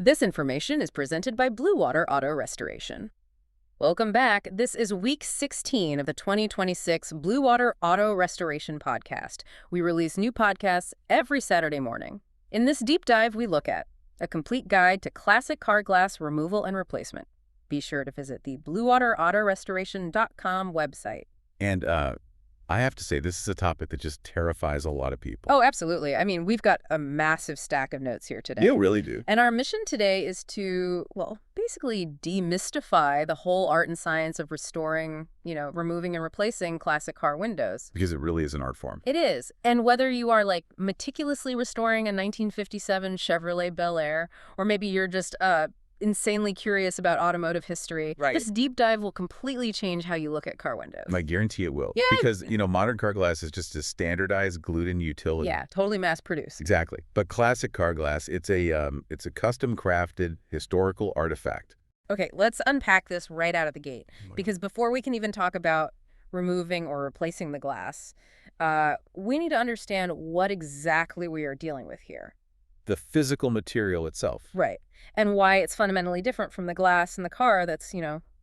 This information is presented by Bluewater Auto Restoration. Welcome back. This is week 16 of the 2026 Bluewater Auto Restoration podcast. We release new podcasts every Saturday morning. In this deep dive, we look at a complete guide to classic car glass removal and replacement. Be sure to visit the BluewaterAutoRestoration.com website. And I have to say, this is a topic that just terrifies a lot of people. Oh, absolutely. I mean, we've got a massive stack of notes here today. You really do. And our mission today is to, well, basically demystify the whole art and science of restoring, removing and replacing classic car windows. Because it really is an art form. It is. And whether you are, meticulously restoring a 1957 Chevrolet Bel Air, or maybe you're just insanely curious about automotive history, right, this deep dive will completely change how you look at car windows. I guarantee it will. Yeah. Because, modern car glass is just a standardized glued-in utility. Yeah, totally mass-produced. Exactly. But classic car glass, it's a custom-crafted historical artifact. Okay, let's unpack this right out of the gate. Because before we can even talk about removing or replacing the glass, we need to understand what exactly we are dealing with here. The physical material itself. Right. And why it's fundamentally different from the glass in the car that's,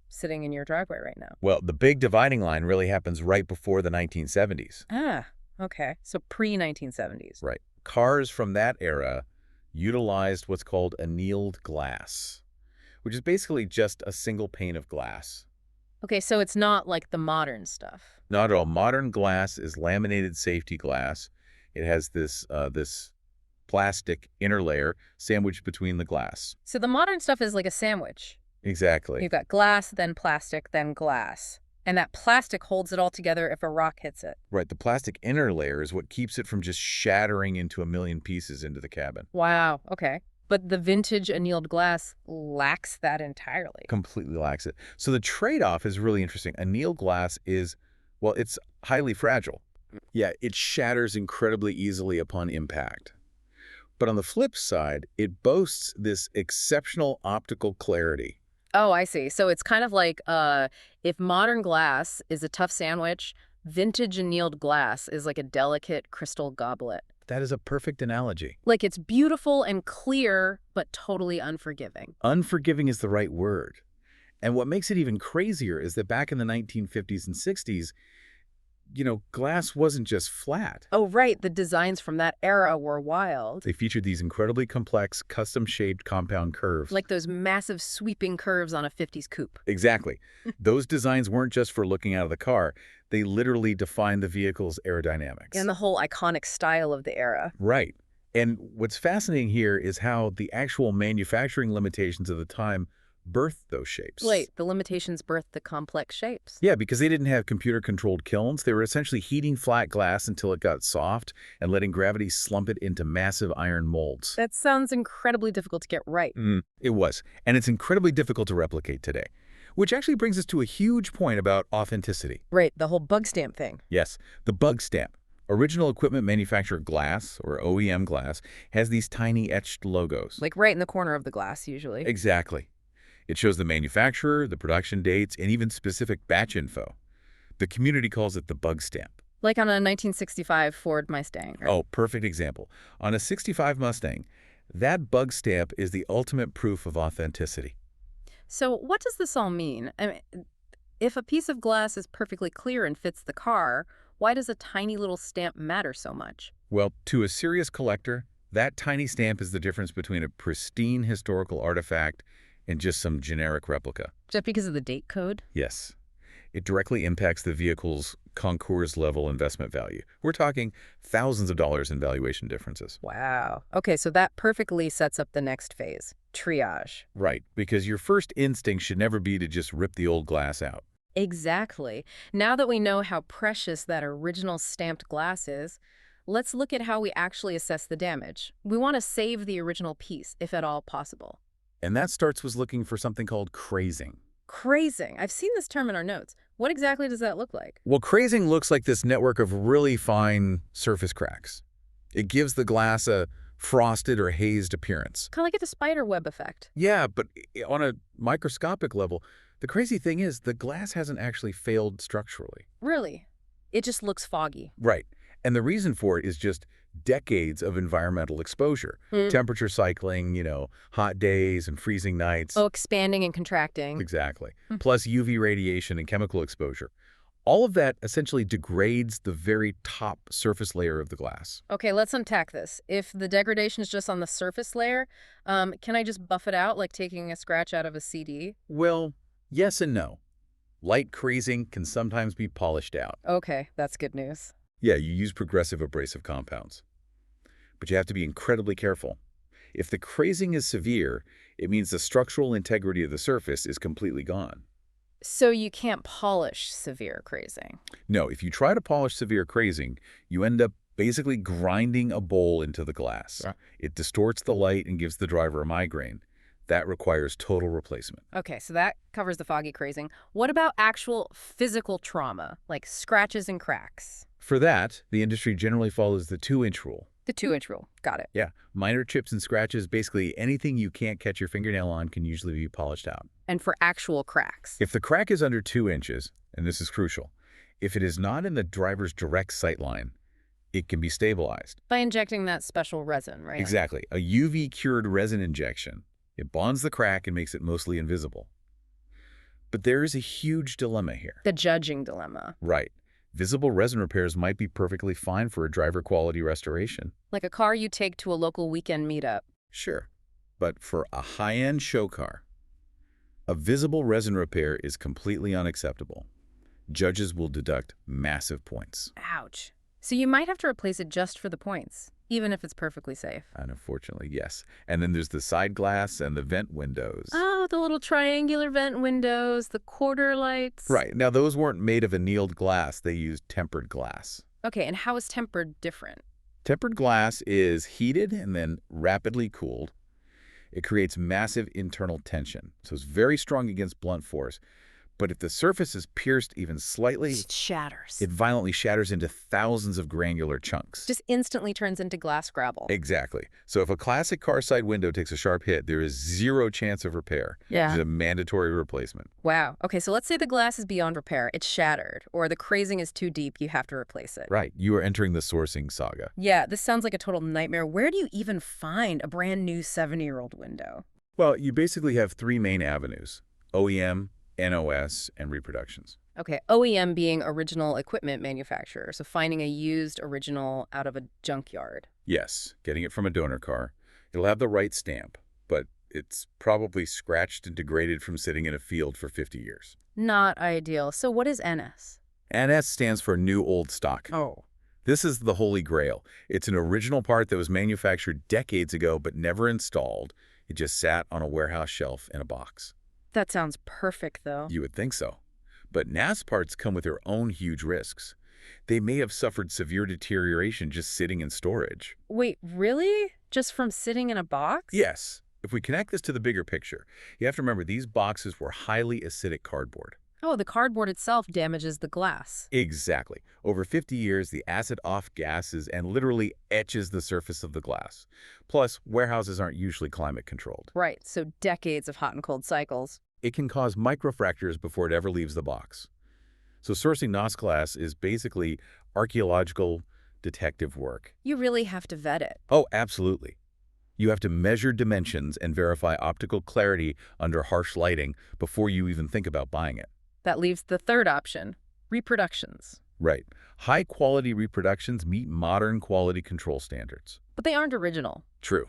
sitting in your driveway right now. Well, the big dividing line really happens right before the 1970s. Ah, okay. So pre-1970s. Right. Cars from that era utilized what's called annealed glass, which is basically just a single pane of glass. Okay, so it's not like the modern stuff. Not at all. Modern glass is laminated safety glass. It has this plastic inner layer sandwiched between the glass. So the modern stuff is like a sandwich. Exactly. You've got glass, then plastic, then glass. And that plastic holds it all together if a rock hits it. Right. The plastic inner layer is what keeps it from just shattering into a million pieces into the cabin. Wow. Okay. But the vintage annealed glass lacks that entirely. Completely lacks it. So the trade-off is really interesting. Annealed glass is, well, it's highly fragile. Yeah, it shatters incredibly easily upon impact. But on the flip side, it boasts this exceptional optical clarity. Oh, I see. So it's kind of like if modern glass is a tough sandwich, vintage annealed glass is like a delicate crystal goblet. That is a perfect analogy. Like it's beautiful and clear, but totally unforgiving. Unforgiving is the right word. And what makes it even crazier is that back in the 1950s and 60s, glass wasn't just flat. Oh, right. The designs from that era were wild. They featured these incredibly complex, custom-shaped compound curves. Like those massive sweeping curves on a 50s coupe. Exactly. Those designs weren't just for looking out of the car. They literally defined the vehicle's aerodynamics. And the whole iconic style of the era. Right. And what's fascinating here is how the actual manufacturing limitations of the time birthed those shapes. Wait, the limitations birthed the complex shapes. Yeah, because they didn't have computer-controlled kilns. They were essentially heating flat glass until it got soft and letting gravity slump it into massive iron molds. That sounds incredibly difficult to get right. It was. And it's incredibly difficult to replicate today. Which actually brings us to a huge point about authenticity. Right, the whole bug stamp thing. Yes, the bug stamp. Original equipment manufacturer glass, or OEM glass, has these tiny etched logos. Like right in the corner of the glass, usually. Exactly. It shows the manufacturer, the production dates, and even specific batch info. The community calls it the bug stamp. Like on a 1965 Ford Mustang. Oh, perfect example. On a 65 Mustang, that bug stamp is the ultimate proof of authenticity. So what does this all mean? I mean, if a piece of glass is perfectly clear and fits the car, why does a tiny little stamp matter so much? Well, to a serious collector, that tiny stamp is the difference between a pristine historical artifact and just some generic replica. Just because of the date code? Yes. It directly impacts the vehicle's concours-level investment value. We're talking thousands of dollars in valuation differences. Wow. Okay, so that perfectly sets up the next phase, triage. Right, because your first instinct should never be to just rip the old glass out. Exactly. Now that we know how precious that original stamped glass is, let's look at how we actually assess the damage. We want to save the original piece, if at all possible. And that starts with looking for something called crazing. Crazing. I've seen this term in our notes. What exactly does that look like? Well, crazing looks like this network of really fine surface cracks. It gives the glass a frosted or hazed appearance. Kind of like a spider web effect. Yeah, but on a microscopic level, the crazy thing is the glass hasn't actually failed structurally. Really? It just looks foggy. Right. And the reason for it is just decades of environmental exposure. Temperature cycling, hot days and freezing nights. Oh, expanding and contracting. Exactly. Plus UV radiation and chemical exposure. All of that essentially degrades the very top surface layer of the glass. Okay, let's unpack this. If the degradation is just on the surface layer, can I just buff it out like taking a scratch out of a CD? Well, yes and no. Light crazing can sometimes be polished out. Okay, that's good news. Yeah, you use progressive abrasive compounds. But you have to be incredibly careful. If the crazing is severe, it means the structural integrity of the surface is completely gone. So you can't polish severe crazing? No, if you try to polish severe crazing, you end up basically grinding a bowl into the glass. Yeah. It distorts the light and gives the driver a migraine. That requires total replacement. Okay, so that covers the foggy crazing. What about actual physical trauma, like scratches and cracks? For that, the industry generally follows the 2-inch rule. The 2-inch rule. Got it. Yeah, minor chips and scratches, basically anything you can't catch your fingernail on can usually be polished out. And for actual cracks? If the crack is under 2 inches, and this is crucial, if it is not in the driver's direct sight line, it can be stabilized. By injecting that special resin, right? Exactly. A UV-cured resin injection. It bonds the crack and makes it mostly invisible. But there is a huge dilemma here. The judging dilemma. Right. Visible resin repairs might be perfectly fine for a driver quality restoration. Like a car you take to a local weekend meetup. Sure. But for a high-end show car, a visible resin repair is completely unacceptable. Judges will deduct massive points. Ouch. So you might have to replace it just for the points, even if it's perfectly safe. And unfortunately, yes. And then there's the side glass and the vent windows. Oh, the little triangular vent windows, the quarter lights. Right. Now, those weren't made of annealed glass. They used tempered glass. Okay, and how is tempered different? Tempered glass is heated and then rapidly cooled. It creates massive internal tension, so it's very strong against blunt force. But if the surface is pierced even slightly, It shatters. it violently shatters into thousands of granular chunks. Just instantly turns into glass gravel. Exactly. So if a classic car side window takes a sharp hit, there is zero chance of repair. Yeah. It's a mandatory replacement. Wow. Okay, so let's say the glass is beyond repair. It's shattered, or the crazing is too deep. You have to replace it. Right. You are entering the sourcing saga. Yeah, this sounds like a total nightmare. Where do you even find a brand new 70-year-old window? Well, you basically have 3 main avenues: OEM, NOS, and reproductions. Okay, OEM being original equipment manufacturer, so finding a used original out of a junkyard. Yes, getting it from a donor car. It'll have the right stamp, but it's probably scratched and degraded from sitting in a field for 50 years. Not ideal. So what is NS? NS stands for New Old Stock. Oh. This is the holy grail. It's an original part that was manufactured decades ago but never installed. It just sat on a warehouse shelf in a box. That sounds perfect, though. You would think so. But NAS parts come with their own huge risks. They may have suffered severe deterioration just sitting in storage. Wait, really? Just from sitting in a box? Yes. If we connect this to the bigger picture, you have to remember these boxes were highly acidic cardboard. Oh, the cardboard itself damages the glass. Exactly. Over 50 years, the acid off gases and literally etches the surface of the glass. Plus, warehouses aren't usually climate controlled. Right, so decades of hot and cold cycles. It can cause microfractures before it ever leaves the box. So sourcing NOS glass is basically archaeological detective work. You really have to vet it. Oh, absolutely. You have to measure dimensions and verify optical clarity under harsh lighting before you even think about buying it. That leaves the third option, reproductions. Right. High-quality reproductions meet modern quality control standards. But they aren't original. True.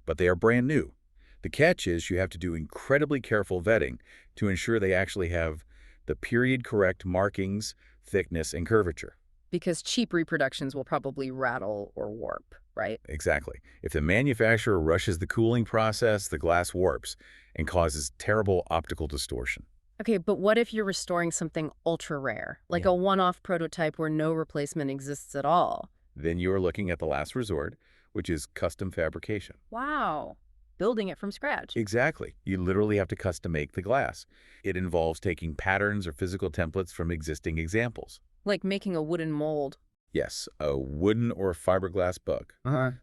But they are brand new. The catch is you have to do incredibly careful vetting to ensure they actually have the period-correct markings, thickness, and curvature. Because cheap reproductions will probably rattle or warp, right? Exactly. If the manufacturer rushes the cooling process, the glass warps and causes terrible optical distortion. Okay, but what if you're restoring something ultra rare, like a one-off prototype where no replacement exists at all? Then you are looking at the last resort, which is custom fabrication. Wow. Building it from scratch. Exactly. You literally have to custom make the glass. It involves taking patterns or physical templates from existing examples. Like making a wooden mold. Yes, a wooden or fiberglass bug.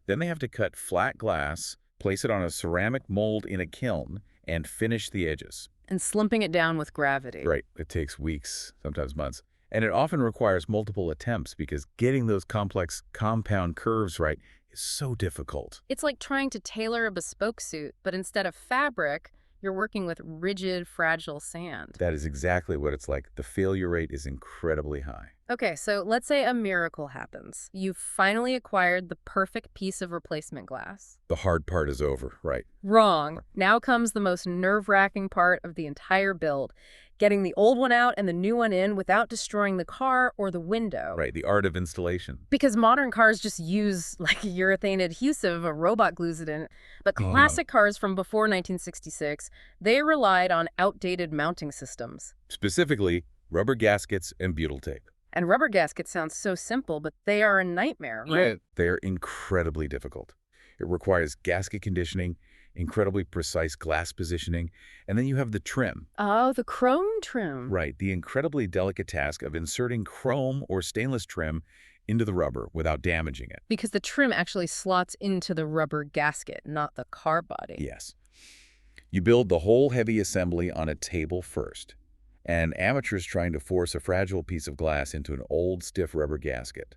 Then they have to cut flat glass, place it on a ceramic mold in a kiln, and finish the edges. And slumping it down with gravity. Right. It takes weeks, sometimes months. And it often requires multiple attempts because getting those complex compound curves right is so difficult. It's like trying to tailor a bespoke suit, but instead of fabric, you're working with rigid, fragile sand. That is exactly what it's like. The failure rate is incredibly high. Okay, so let's say a miracle happens. You've finally acquired the perfect piece of replacement glass. The hard part is over, right? Wrong. Now comes the most nerve-wracking part of the entire build, getting the old one out and the new one in without destroying the car or the window. Right, the art of installation. Because modern cars just use like urethane adhesive, a robot glues it in. But classic cars from before 1966, they relied on outdated mounting systems. Specifically, rubber gaskets and butyl tape. And rubber gaskets sound so simple, but they are a nightmare, right? Yeah, they are incredibly difficult. It requires gasket conditioning, incredibly precise glass positioning, and then you have the trim. Oh, the chrome trim. Right, the incredibly delicate task of inserting chrome or stainless trim into the rubber without damaging it. Because the trim actually slots into the rubber gasket, not the car body. Yes. You build the whole heavy assembly on a table first, and amateurs trying to force a fragile piece of glass into an old, stiff rubber gasket.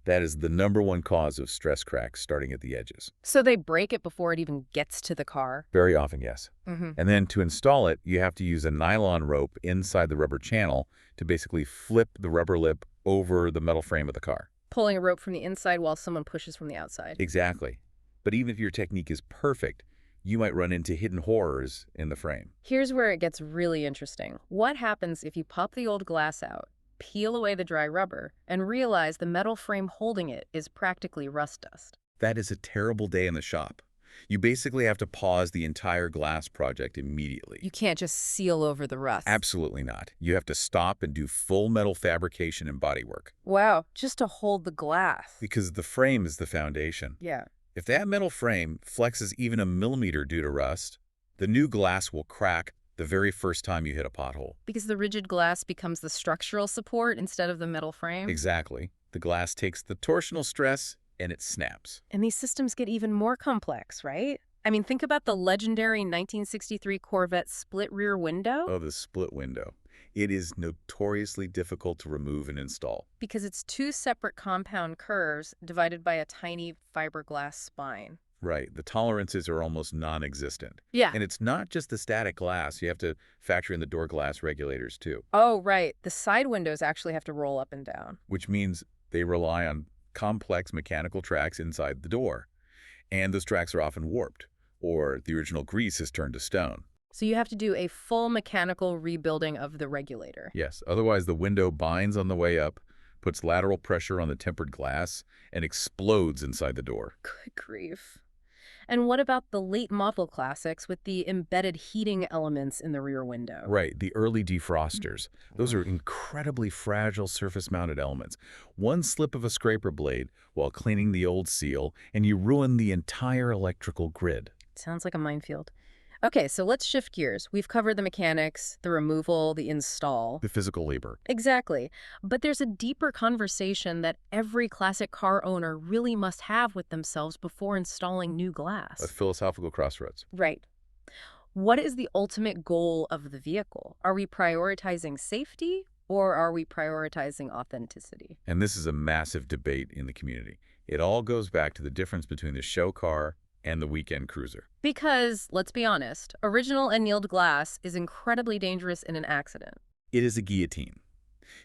That is the #1 cause of stress cracks starting at the edges. So they break it before it even gets to the car? Very often, yes. Mm-hmm. And then to install it, you have to use a nylon rope inside the rubber channel to basically flip the rubber lip over the metal frame of the car. Pulling a rope from the inside while someone pushes from the outside. Exactly. But even if your technique is perfect, you might run into hidden horrors in the frame. Here's where it gets really interesting. What happens if you pop the old glass out, peel away the dry rubber, and realize the metal frame holding it is practically rust dust? That is a terrible day in the shop. You basically have to pause the entire glass project immediately. You can't just seal over the rust. Absolutely not. You have to stop and do full metal fabrication and bodywork. Wow, just to hold the glass. Because the frame is the foundation. Yeah. If that metal frame flexes even a millimeter due to rust, the new glass will crack the very first time you hit a pothole. Because the rigid glass becomes the structural support instead of the metal frame? Exactly. The glass takes the torsional stress and it snaps. And these systems get even more complex, right? I mean, think about the legendary 1963 Corvette split rear window. Oh, the split window. It is notoriously difficult to remove and install. Because it's two separate compound curves divided by a tiny fiberglass spine. Right. The tolerances are almost non-existent. Yeah. And it's not just the static glass. You have to factor in the door glass regulators, too. Oh, right. The side windows actually have to roll up and down. Which means they rely on complex mechanical tracks inside the door. And those tracks are often warped, or the original grease has turned to stone. So you have to do a full mechanical rebuilding of the regulator. Yes. Otherwise, the window binds on the way up, puts lateral pressure on the tempered glass, and explodes inside the door. Good grief. And what about the late model classics with the embedded heating elements in the rear window? Right, the early defrosters. Those are incredibly fragile surface-mounted elements. One slip of a scraper blade while cleaning the old seal, and you ruin the entire electrical grid. Sounds like a minefield. Okay, so let's shift gears. We've covered the mechanics, the removal, the install. The physical labor. Exactly. But there's a deeper conversation that every classic car owner really must have with themselves before installing new glass. A philosophical crossroads. Right. What is the ultimate goal of the vehicle? Are we prioritizing safety or are we prioritizing authenticity? And this is a massive debate in the community. It all goes back to the difference between the show car and the weekend cruiser. Because, let's be honest, original annealed glass is incredibly dangerous in an accident. It is a guillotine.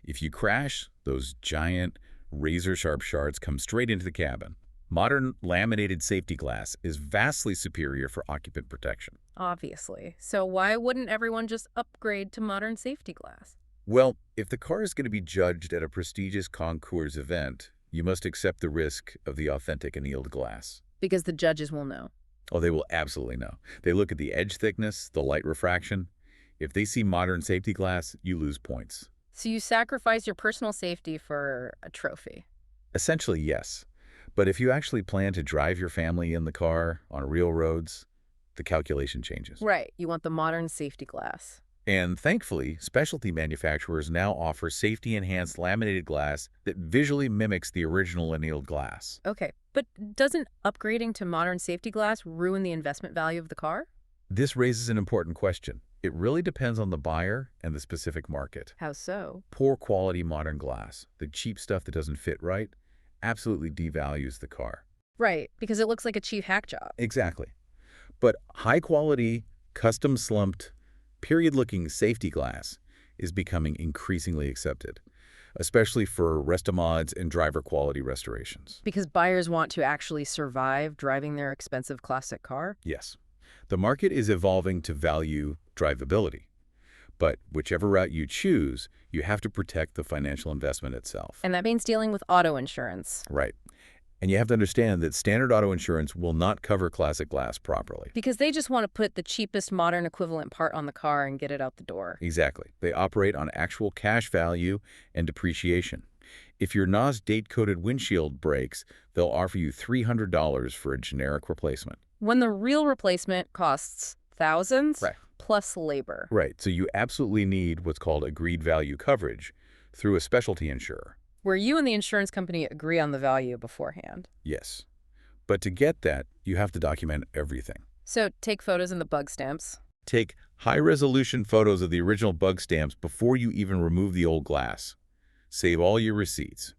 If you crash, those giant, razor-sharp shards come straight into the cabin. Modern laminated safety glass is vastly superior for occupant protection. Obviously. So why wouldn't everyone just upgrade to modern safety glass? Well, if the car is going to be judged at a prestigious concours event, you must accept the risk of the authentic annealed glass. Because the judges will know. Oh, they will absolutely know. They look at the edge thickness, the light refraction. If they see modern safety glass, you lose points. So you sacrifice your personal safety for a trophy? Essentially, yes. But if you actually plan to drive your family in the car on real roads, the calculation changes. Right. You want the modern safety glass. And thankfully, specialty manufacturers now offer safety-enhanced laminated glass that visually mimics the original annealed glass. Okay, but doesn't upgrading to modern safety glass ruin the investment value of the car? This raises an important question. It really depends on the buyer and the specific market. How so? Poor quality modern glass, the cheap stuff that doesn't fit right, absolutely devalues the car. Right, because it looks like a cheap hack job. Exactly. But high quality, custom slumped, period-looking safety glass is becoming increasingly accepted, especially for restomods and driver quality restorations. Because buyers want to actually survive driving their expensive classic car? Yes. The market is evolving to value drivability. But whichever route you choose, you have to protect the financial investment itself. And that means dealing with auto insurance. Right. And you have to understand that standard auto insurance will not cover classic glass properly. Because they just want to put the cheapest modern equivalent part on the car and get it out the door. Exactly. They operate on actual cash value and depreciation. If your NOS date-coded windshield breaks, they'll offer you $300 for a generic replacement. When the real replacement costs thousands, Right. plus labor. Right. So you absolutely need what's called agreed value coverage through a specialty insurer. Where you and the insurance company agree on the value beforehand. Yes. But to get that, you have to document everything. So take photos and the bug stamps. Take high-resolution photos of the original bug stamps before you even remove the old glass. Save all your receipts.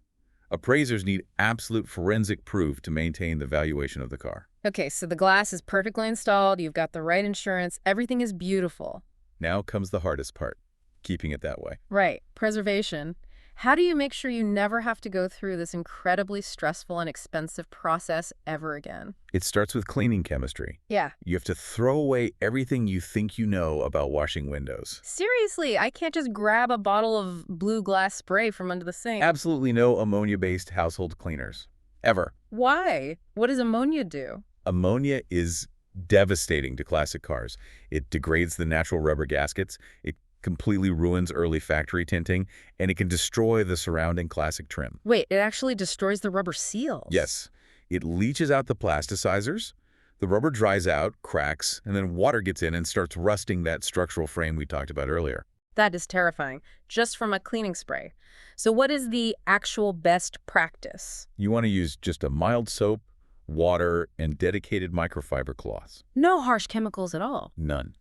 Appraisers need absolute forensic proof to maintain the valuation of the car. Okay, so the glass is perfectly installed, you've got the right insurance, everything is beautiful. Now comes the hardest part, keeping it that way. Right, preservation. How do you make sure you never have to go through this incredibly stressful and expensive process ever again? It starts with cleaning chemistry. Yeah. You have to throw away everything you think you know about washing windows. Seriously, I can't just grab a bottle of blue glass spray from under the sink. Absolutely no ammonia-based household cleaners. Ever. Why? What does ammonia do? Ammonia is devastating to classic cars. It degrades the natural rubber gaskets, it completely ruins early factory tinting, and it can destroy the surrounding classic trim. Wait, it actually destroys the rubber seals? Yes. It leaches out the plasticizers, the rubber dries out, cracks, and then water gets in and starts rusting that structural frame we talked about earlier. That is terrifying, just from a cleaning spray. So what is the actual best practice? You want to use just a mild soap, water, and dedicated microfiber cloths. No harsh chemicals at all. None.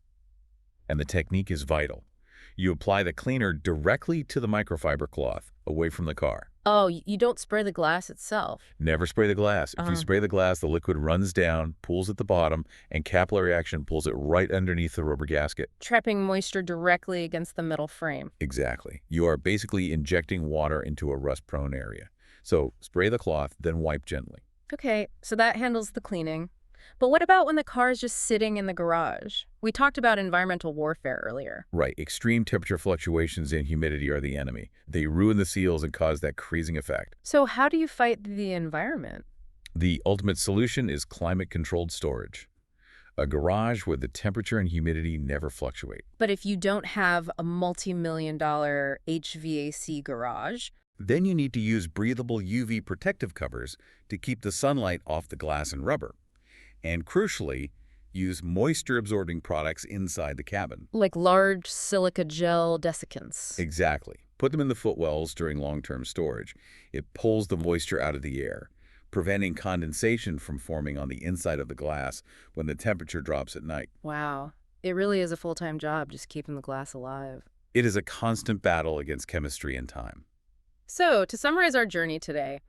And the technique is vital. You apply the cleaner directly to the microfiber cloth, away from the car. Oh, you don't spray the glass itself. Never spray the glass. If you spray the glass, the liquid runs down, pools at the bottom, and capillary action pulls it right underneath the rubber gasket. Trapping moisture directly against the metal frame. Exactly. You are basically injecting water into a rust-prone area. So spray the cloth, then wipe gently. Okay, so that handles the cleaning. But what about when the car is just sitting in the garage? We talked about environmental warfare earlier. Right. Extreme temperature fluctuations and humidity are the enemy. They ruin the seals and cause that creasing effect. So how do you fight the environment? The ultimate solution is climate-controlled storage. A garage where the temperature and humidity never fluctuate. But if you don't have a multi-million-dollar HVAC garage, then you need to use breathable UV protective covers to keep the sunlight off the glass and rubber. And crucially, use moisture-absorbing products inside the cabin. like large silica gel desiccants. Exactly. Put them in the footwells during long-term storage. It pulls the moisture out of the air, preventing condensation from forming on the inside of the glass when the temperature drops at night. Wow. It really is a full-time job just keeping the glass alive. It is a constant battle against chemistry and time. So, to summarize our journey today,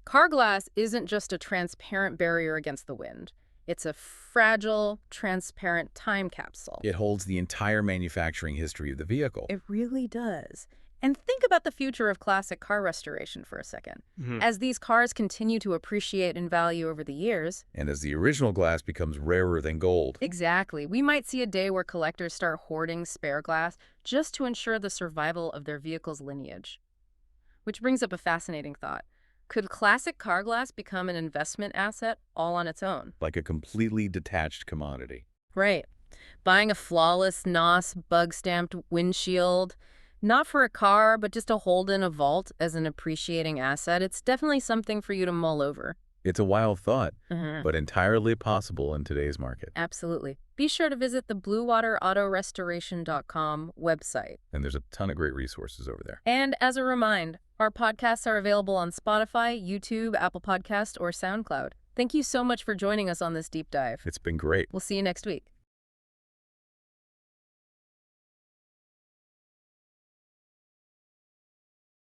car glass isn't just a transparent barrier against the wind. It's a fragile, transparent time capsule. It holds the entire manufacturing history of the vehicle. It really does. And think about the future of classic car restoration for a second. As these cars continue to appreciate in value over the years. And as the original glass becomes rarer than gold. Exactly. We might see a day where collectors start hoarding spare glass just to ensure the survival of their vehicle's lineage. Which brings up a fascinating thought. Could classic car glass become an investment asset all on its own? Like a completely detached commodity. Right. Buying a flawless NOS bug-stamped windshield, not for a car, but just to hold in a vault as an appreciating asset, it's definitely something for you to mull over. It's a wild thought, but entirely possible in today's market. Absolutely. Be sure to visit the BluewaterAutoRestoration.com website. And there's a ton of great resources over there. And as a reminder, our podcasts are available on Spotify, YouTube, Apple Podcasts, or SoundCloud. Thank you so much for joining us on this deep dive. It's been great. We'll see you next week.